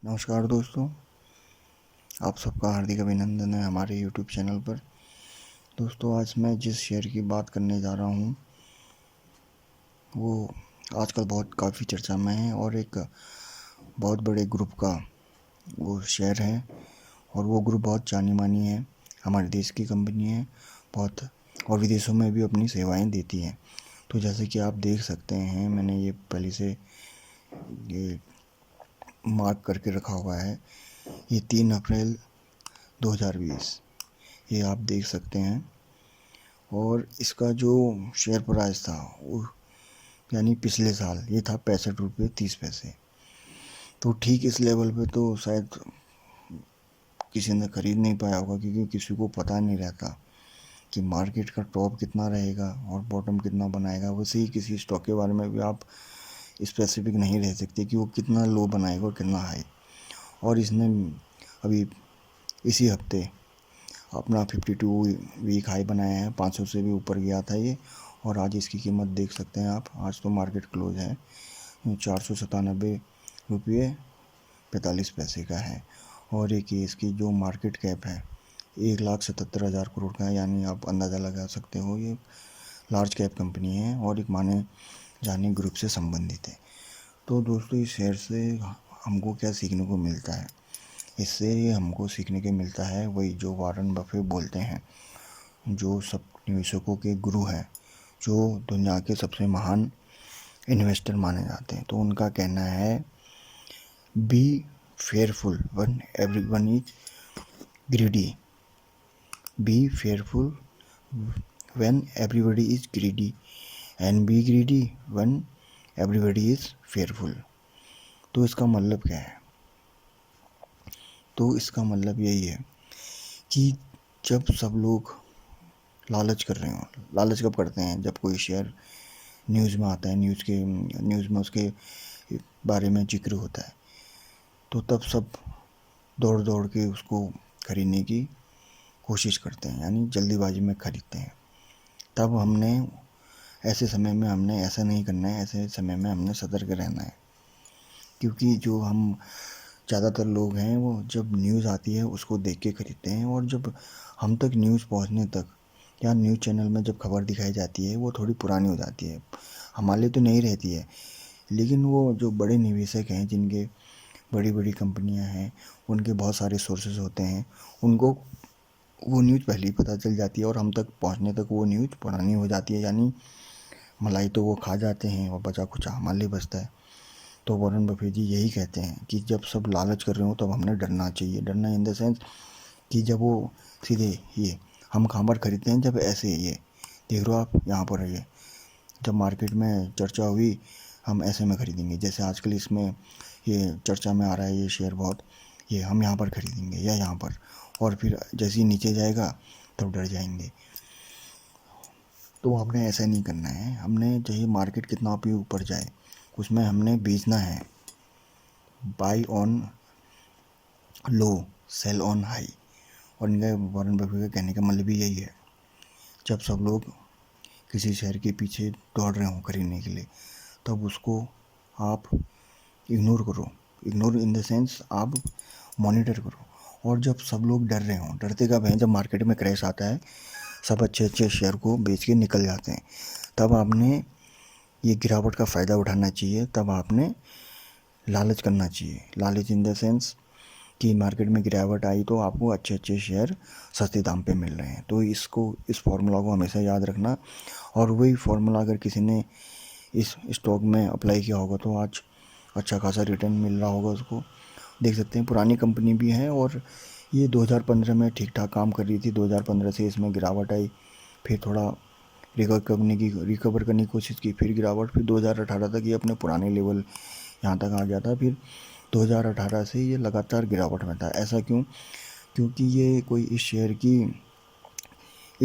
नमस्कार दोस्तों, आप सबका हार्दिक अभिनंदन है हमारे यूट्यूब चैनल पर। दोस्तों, आज मैं जिस शेयर की बात करने जा रहा हूँ वो आजकल बहुत काफ़ी चर्चा में है और एक बहुत बड़े ग्रुप का वो शेयर है और वो ग्रुप बहुत जानी मानी है, हमारे देश की कंपनी है बहुत, और विदेशों में भी अपनी सेवाएं देती है। तो जैसे कि आप देख सकते हैं, मैंने ये पहले से ये मार्क करके रखा हुआ है, ये 3 अप्रैल 2020, ये आप देख सकते हैं। और इसका जो शेयर प्राइस था वो यानी पिछले साल ये था 65 रुपये 30 पैसे। तो ठीक इस लेवल पे तो शायद किसी ने ख़रीद नहीं पाया होगा, क्योंकि किसी को पता नहीं रहता कि मार्केट का टॉप कितना रहेगा और बॉटम कितना बनाएगा। वैसे ही किसी स्टॉक के बारे में भी आप स्पेसिफिक नहीं रह सकते कि वो कितना लो बनाएगा और कितना हाई। और इसने अभी इसी हफ्ते अपना 52 वीक हाई बनाया है, 500 से भी ऊपर गया था ये। और आज इसकी कीमत देख सकते हैं आप, आज तो मार्केट क्लोज है 497 रुपये 45 पैसे का है। और एक इसकी जो मार्केट कैप है 1,77,000 करोड़ का है, यानी आप अंदाज़ा लगा सकते हो ये लार्ज कैप कंपनी है और एक माने जाने ग्रुप से संबंधित है। तो दोस्तों, इस शेयर से हमको क्या सीखने को मिलता है? इससे ये हमको सीखने को मिलता है वही जो वारन बफे बोलते हैं, जो सब निवेशकों के गुरु हैं, जो दुनिया के सबसे महान इन्वेस्टर माने जाते हैं। तो उनका कहना है, B fearful one everyone is greedy, B fearful when everybody is greedy and B greedy when everybody is fearful. तो इसका मतलब क्या है? तो इसका मतलब यही है कि जब सब लोग लालच कर रहे हो, लालच कब करते हैं? जब कोई शेयर न्यूज़ में आता है, न्यूज़ में उसके बारे में जिक्र होता है, तो तब सब दौड़ दौड़ के उसको खरीदने की कोशिश करते हैं, यानी जल्दीबाजी में खरीदते हैं। तब हमने ऐसे समय में हमने ऐसा नहीं करना है, ऐसे समय में हमने सतर्क रहना है। क्योंकि जो हम ज़्यादातर लोग हैं वो जब न्यूज़ आती है उसको देख के खरीदते हैं, और जब हम तक न्यूज़ पहुंचने तक या न्यूज़ चैनल में जब खबर दिखाई जाती है वो थोड़ी पुरानी हो जाती है, हमारे लिए तो नहीं रहती है। लेकिन वो जो बड़े निवेशक हैं, जिनके बड़ी बड़ी कंपनियां हैं, उनके बहुत सारे सोर्सेज होते हैं, उनको वो न्यूज़ पहले ही पता चल जाती है और हम तक पहुंचने तक वो न्यूज़ पुरानी हो जाती है। यानी मलाई तो वो खा जाते हैं और बचा खुचा हमारे लिए बचता है। तो वॉरेन बफेट जी यही कहते हैं कि जब सब लालच कर रहे हो तब हमने डरना चाहिए। डरना इन द सेंस कि जब वो सीधे ये हम कहाँ पर खरीदते हैं, जब ऐसे ये देख रहे हो आप यहाँ पर है, ये जब मार्केट में चर्चा हुई हम ऐसे में खरीदेंगे, जैसे आजकल इसमें ये चर्चा में आ रहा है ये शेयर बहुत, ये हम यहाँ पर खरीदेंगे या यहाँ पर, और फिर जैसे ही नीचे जाएगा तब डर जाएंगे। तो हमने ऐसा नहीं करना है, हमने चाहे मार्केट कितना भी ऊपर जाए उसमें हमने बेचना है, buy on low sell on high. और इनका वॉरेन बफेट का कहने का मतलब भी यही है, जब सब लोग किसी शेयर के पीछे दौड़ रहे हों खरीदने के लिए, तब उसको आप इग्नोर करो। इग्नोर इन द सेंस आप मॉनिटर करो। और जब सब लोग डर रहे हों, डरते कब हैं? जब मार्केट में क्रैश आता है, सब अच्छे अच्छे शेयर को बेच के निकल जाते हैं, तब आपने ये गिरावट का फ़ायदा उठाना चाहिए, तब आपने लालच करना चाहिए। लालच इन द सेंस कि मार्केट में गिरावट आई तो आपको अच्छे अच्छे शेयर सस्ते दाम पे मिल रहे हैं। तो इस फार्मूला को हमेशा याद रखना। और वही फार्मूला अगर किसी ने इस स्टॉक में अप्लाई किया होगा तो आज अच्छा खासा रिटर्न मिल रहा होगा उसको। देख सकते हैं पुरानी कंपनी भी है, और ये 2015 में ठीक ठाक काम कर रही थी, 2015 से इसमें गिरावट आई, फिर थोड़ा रिकवर करने की कोशिश की, फिर गिरावट, फिर 2018 तक ये अपने पुराने लेवल यहाँ तक आ गया था। फिर 2018 से ये लगातार गिरावट में था। ऐसा क्यों? क्योंकि ये कोई इस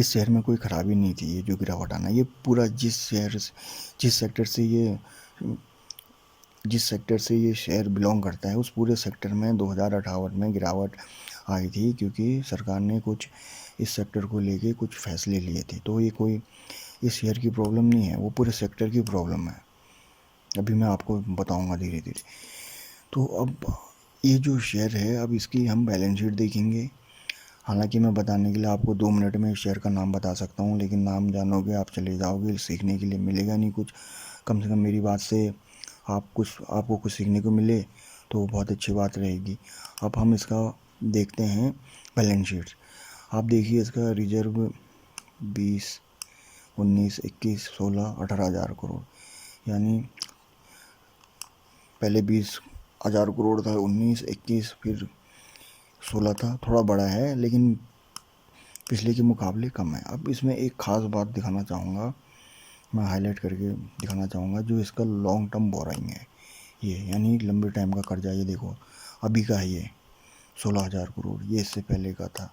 शेयर में कोई ख़राबी नहीं थी। ये जो गिरावट आना, ये पूरा जिस सेक्टर से ये शेयर बिलोंग करता है उस पूरे सेक्टर में 2018 में गिरावट आई थी, क्योंकि सरकार ने कुछ इस सेक्टर को लेके कुछ फैसले लिए थे। तो ये कोई इस शेयर की प्रॉब्लम नहीं है, वो पूरे सेक्टर की प्रॉब्लम है। अभी मैं आपको बताऊंगा धीरे धीरे। तो अब ये जो शेयर है, अब इसकी हम बैलेंस शीट देखेंगे। हालांकि मैं बताने के लिए आपको 2 मिनट में शेयर का नाम बता सकता हूँ, लेकिन नाम जानोगे आप चले जाओगे, सीखने के लिए मिलेगा नहीं कुछ। कम से कम मेरी बात से आपको कुछ सीखने को मिले तो बहुत अच्छी बात रहेगी। अब हम इसका देखते हैं बैलेंस शीट। आप देखिए इसका रिजर्व 20, 19, 21, 16, 18,000 करोड़, यानी पहले 20,000 करोड़ था, 19, 21, फिर 16 था। थोड़ा बड़ा है लेकिन पिछले के मुकाबले कम है। अब इसमें एक ख़ास बात दिखाना चाहूँगा, मैं हाईलाइट करके दिखाना चाहूँगा, जो इसका लॉन्ग टर्म बोराइंग है ये, यानी लंबे टाइम का कर्जा। ये देखो अभी का है ये 16,000 करोड़, ये इससे पहले का था,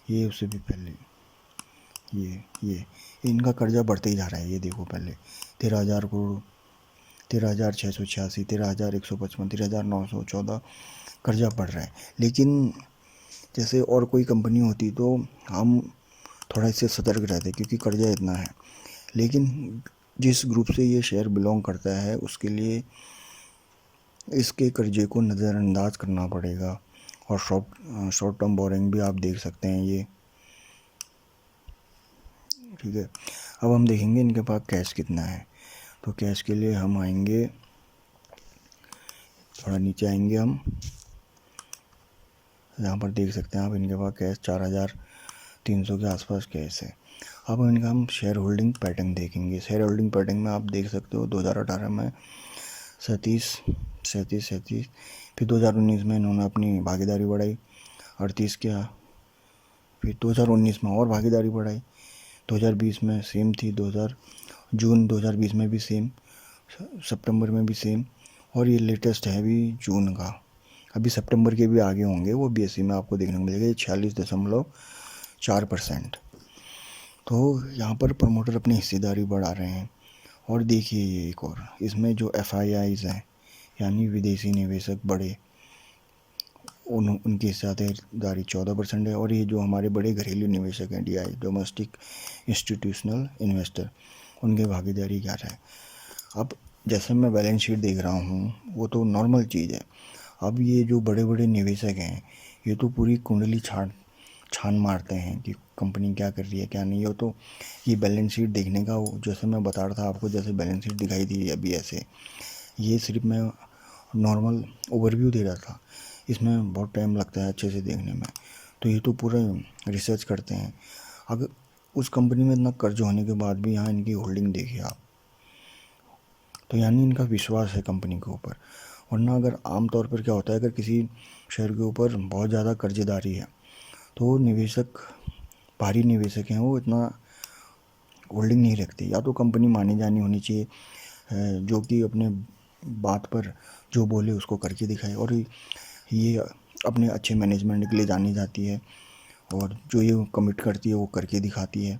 ये उससे भी पहले, ये इनका कर्जा बढ़ते ही जा रहा है। ये देखो पहले 13,000 करोड़, 13,686, 13,155, 13,914 कर्जा बढ़ रहा है। लेकिन जैसे और कोई कंपनी होती तो हम थोड़ा इससे सतर्क रहते, क्योंकि कर्जा इतना है। लेकिन जिस ग्रुप से ये शेयर बिलोंग करता है उसके लिए इसके कर्जे को नज़रअंदाज करना पड़ेगा। और शॉर्ट टर्म बोरिंग भी आप देख सकते हैं ये, ठीक है। अब हम देखेंगे इनके पास कैश कितना है। तो कैश के लिए हम आएंगे, थोड़ा नीचे आएंगे, हम यहाँ पर देख सकते हैं आप, इनके पास कैश 4,300 के आसपास कैश है। अब इनका हम शेयर होल्डिंग पैटर्न देखेंगे। शेयर होल्डिंग पैटर्न में आप देख सकते हो 2018 में 37, फिर 2019 में इन्होंने अपनी भागीदारी बढ़ाई, 38 किया, फिर 2019 में और भागीदारी बढ़ाई, 2020 में सेम थी, जून 2020 में भी सेम, सितंबर में भी सेम, और ये लेटेस्ट है अभी जून का। अभी सितंबर के भी आगे होंगे, वो BSE में आपको देखने को मिलेगा 46.4%। तो यहाँ पर प्रमोटर अपनी हिस्सेदारी बढ़ा रहे हैं। और देखिए ये एक और, इसमें जो FIIs हैं, यानी विदेशी निवेशक बड़े, उनकी हिस्सेदारी 14% है। और ये जो हमारे बड़े घरेलू निवेशक हैं, DI, डोमेस्टिक इंस्टीट्यूशनल इन्वेस्टर, उनकी भागीदारी 11 है। अब जैसे मैं बैलेंस शीट देख रहा हूँ वो तो नॉर्मल चीज़ है। अब ये जो बड़े बड़े निवेशक हैं ये तो पूरी कुंडली छान मारते हैं कि कंपनी क्या कर रही है क्या नहीं। हो तो ये बैलेंस शीट देखने का, जैसे मैं बता रहा था आपको, जैसे बैलेंस शीट दिखाई दी अभी ऐसे, ये सिर्फ मैं नॉर्मल ओवरव्यू दे रहा था। इसमें बहुत टाइम लगता है अच्छे से देखने में। तो ये तो पूरा रिसर्च करते हैं। अगर उस कंपनी में इतना कर्ज होने के बाद भी यहाँ इनकी होल्डिंग देखिए आप, तो यानी इनका विश्वास है कंपनी के ऊपर। वरना अगर आमतौर पर क्या होता है, अगर किसी शेयर के ऊपर बहुत ज़्यादा कर्जदारी है तो भारी निवेशक हैं, वो इतना होल्डिंग नहीं रखते। या तो कंपनी मानी जानी होनी चाहिए, जो कि अपने बात पर जो बोले उसको करके दिखाए, और ये अपने अच्छे मैनेजमेंट के लिए जानी जाती है, और जो ये कमिट करती है वो करके दिखाती है।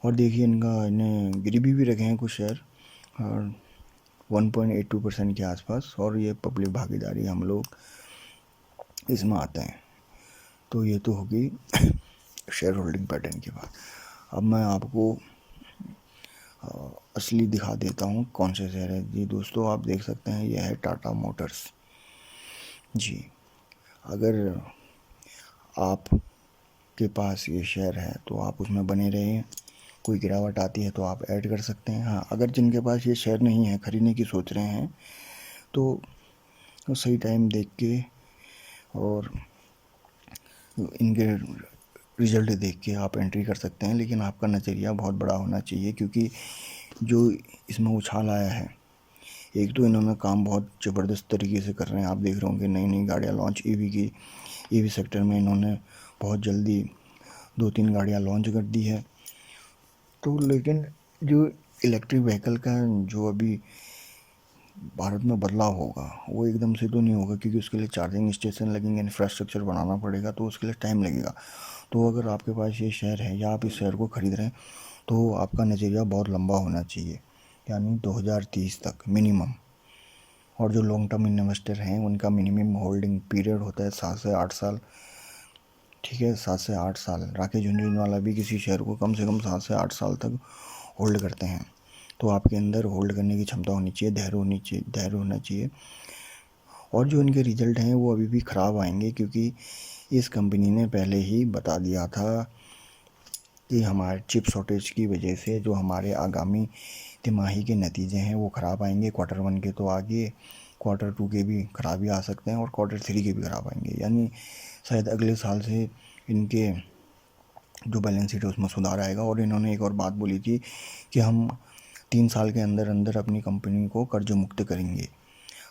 और देखिए इन्हें गिरवी भी रखे हैं कुछ शेयर, और 1.82% के आसपास, और ये पब्लिक भागीदारी हम लोग इसमें आते हैं। तो ये तो होगी शेयर होल्डिंग पैटर्न की बात। अब मैं आपको असली दिखा देता हूँ कौन से शेयर है। जी दोस्तों, आप देख सकते हैं यह है टाटा मोटर्स जी। अगर आपके पास ये शेयर है तो आप उसमें बने रहें, कोई गिरावट आती है तो आप ऐड कर सकते हैं। हाँ, अगर जिनके पास ये शेयर नहीं है, खरीदने की सोच रहे हैं, तो सही टाइम देख के और इनके रिजल्ट देख के आप एंट्री कर सकते हैं। लेकिन आपका नज़रिया बहुत बड़ा होना चाहिए, क्योंकि जो इसमें उछाल आया है, एक तो इन्होंने काम बहुत ज़बरदस्त तरीके से कर रहे हैं। आप देख रहे होंगे नई नई गाड़ियाँ लॉन्च, EV सेक्टर में इन्होंने बहुत जल्दी 2-3 गाड़ियाँ लॉन्च कर दी है। तो लेकिन जो इलेक्ट्रिक व्हीकल का जो अभी भारत में बदलाव होगा वो एकदम से तो नहीं होगा, क्योंकि उसके लिए चार्जिंग स्टेशन लगेंगे, इंफ्रास्ट्रक्चर बनाना पड़ेगा, तो उसके लिए टाइम लगेगा। तो अगर आपके पास ये शेयर है या आप इस शेयर को ख़रीद रहे हैं तो आपका नज़रिया बहुत लंबा होना चाहिए, यानी 2030 तक मिनिमम। और जो लॉन्ग टर्म इन्वेस्टर हैं उनका मिनिमम होल्डिंग पीरियड होता है 7 से 8 साल, ठीक है, 7 से 8 साल। राकेश झुनझुनवाला भी किसी शेयर को कम से कम 7 से 8 साल तक होल्ड करते हैं। तो आपके अंदर होल्ड करने की क्षमता होनी चाहिए, धैर्य होना चाहिए। और जो इनके रिज़ल्ट हैं वो अभी भी ख़राब आएंगे, क्योंकि इस कंपनी ने पहले ही बता दिया था कि हमारे चिप शॉर्टेज की वजह से जो हमारे आगामी तिमाही के नतीजे हैं वो ख़राब आएंगे। क्वार्टर वन के तो आगे, क्वार्टर टू के भी ख़राब ही आ सकते हैं और क्वार्टर थ्री के भी ख़राब आएंगे। यानी शायद अगले साल से इनके जो बैलेंस शीट है उसमें सुधार आएगा। और इन्होंने एक और बात बोली थी कि हम 3 साल के अंदर अंदर अपनी कंपनी को कर्ज मुक्त करेंगे।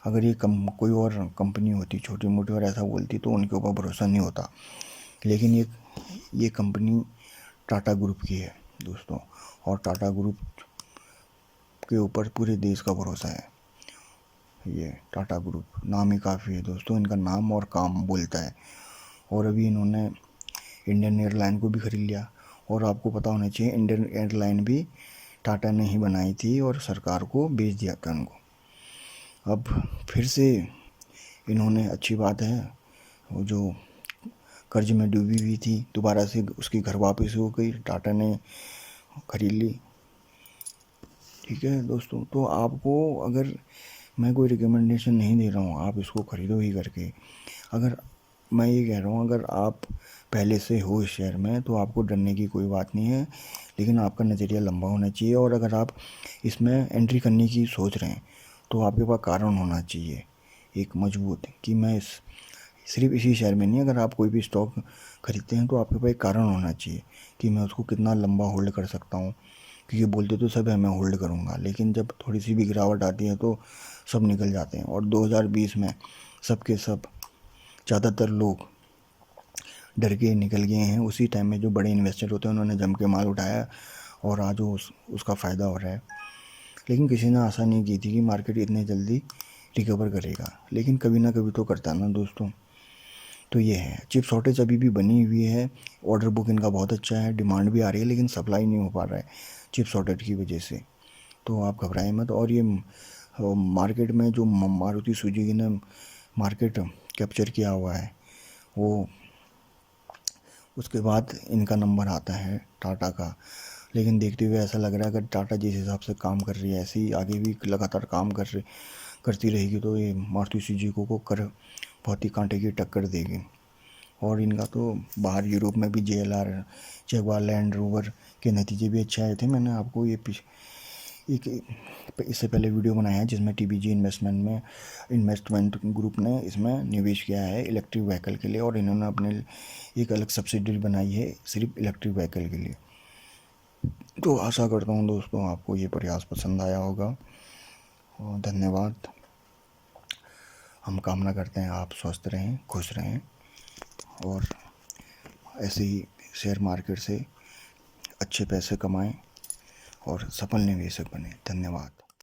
अगर ये कोई और कंपनी होती छोटी मोटी और ऐसा बोलती तो उनके ऊपर भरोसा नहीं होता, लेकिन ये कंपनी टाटा ग्रुप की है दोस्तों, और टाटा ग्रुप के ऊपर पूरे देश का भरोसा है। ये टाटा ग्रुप नाम ही काफ़ी है दोस्तों, इनका नाम और काम बोलता है। और अभी इन्होंने इंडियन एयरलाइन को भी खरीद लिया, और आपको पता होना चाहिए इंडियन एयरलाइन भी टाटा ने ही बनाई थी और सरकार को बेच दिया था उनको। अब फिर से इन्होंने, अच्छी बात है, वो जो कर्ज में डूबी हुई थी दोबारा से उसकी घर वापस हो गई, टाटा ने खरीद ली। ठीक है दोस्तों, तो आपको, अगर मैं कोई रिकमेंडेशन नहीं दे रहा हूँ, आप इसको ख़रीदो ही करके। अगर मैं ये कह रहा हूँ, अगर आप पहले से हो इस शेयर में तो आपको डरने की कोई बात नहीं है, लेकिन आपका नज़रिया लंबा होना चाहिए। और अगर आप इसमें एंट्री करने की सोच रहे हैं तो आपके पास कारण होना चाहिए एक मजबूत, कि मैं सिर्फ इसी शेयर में नहीं, अगर आप कोई भी स्टॉक खरीदते हैं तो आपके पास एक कारण होना चाहिए कि मैं उसको कितना लंबा होल्ड कर सकता हूँ। क्योंकि बोलते तो सब है मैं होल्ड करूँगा, लेकिन जब थोड़ी सी भी गिरावट आती है तो सब निकल जाते हैं। और 2020 में सब के सब, ज़्यादातर लोग डर के निकल गए हैं। उसी टाइम में जो बड़े इन्वेस्टर होते हैं उन्होंने जम के माल उठाया और आज उसका फ़ायदा हो रहा है। लेकिन किसी ने आशा नहीं की थी कि मार्केट इतने जल्दी रिकवर करेगा, लेकिन कभी ना कभी तो करता ना दोस्तों। तो ये है, चिप शॉर्टेज अभी भी बनी हुई है, ऑर्डर बुक इनका बहुत अच्छा है, डिमांड भी आ रही है, लेकिन सप्लाई नहीं हो पा रहा है चिप शॉर्टेज की वजह से। तो आप घबराएं मत। और ये मार्केट में जो मारुति सुजुकी ने मार्केट कैप्चर किया हुआ है, वो उसके बाद इनका नंबर आता है टाटा का। लेकिन देखते हुए ऐसा लग रहा है अगर टाटा जिस हिसाब से काम कर रही है ऐसे ही आगे भी लगातार काम करती रहेगी तो ये मारुति सुजुकी को बहुत ही कांटे की टक्कर देगी। और इनका तो बाहर यूरोप में भी JLR, जगुआर लैंड रोवर के नतीजे भी अच्छे आए थे। मैंने आपको ये एक इससे पहले वीडियो बनाया है जिसमें TBG इन्वेस्टमेंट ग्रुप ने इसमें निवेश किया है इलेक्ट्रिक व्हीकल के लिए, और इन्होंने अपने एक अलग सब्सिडरी बनाई है सिर्फ इलेक्ट्रिक व्हीकल के लिए। तो आशा करता हूँ दोस्तों आपको ये प्रयास पसंद आया होगा, और धन्यवाद। हम कामना करते हैं आप स्वस्थ रहें, खुश रहें, और ऐसे ही शेयर मार्केट से अच्छे पैसे कमाएं और सफल निवेशक बने। धन्यवाद।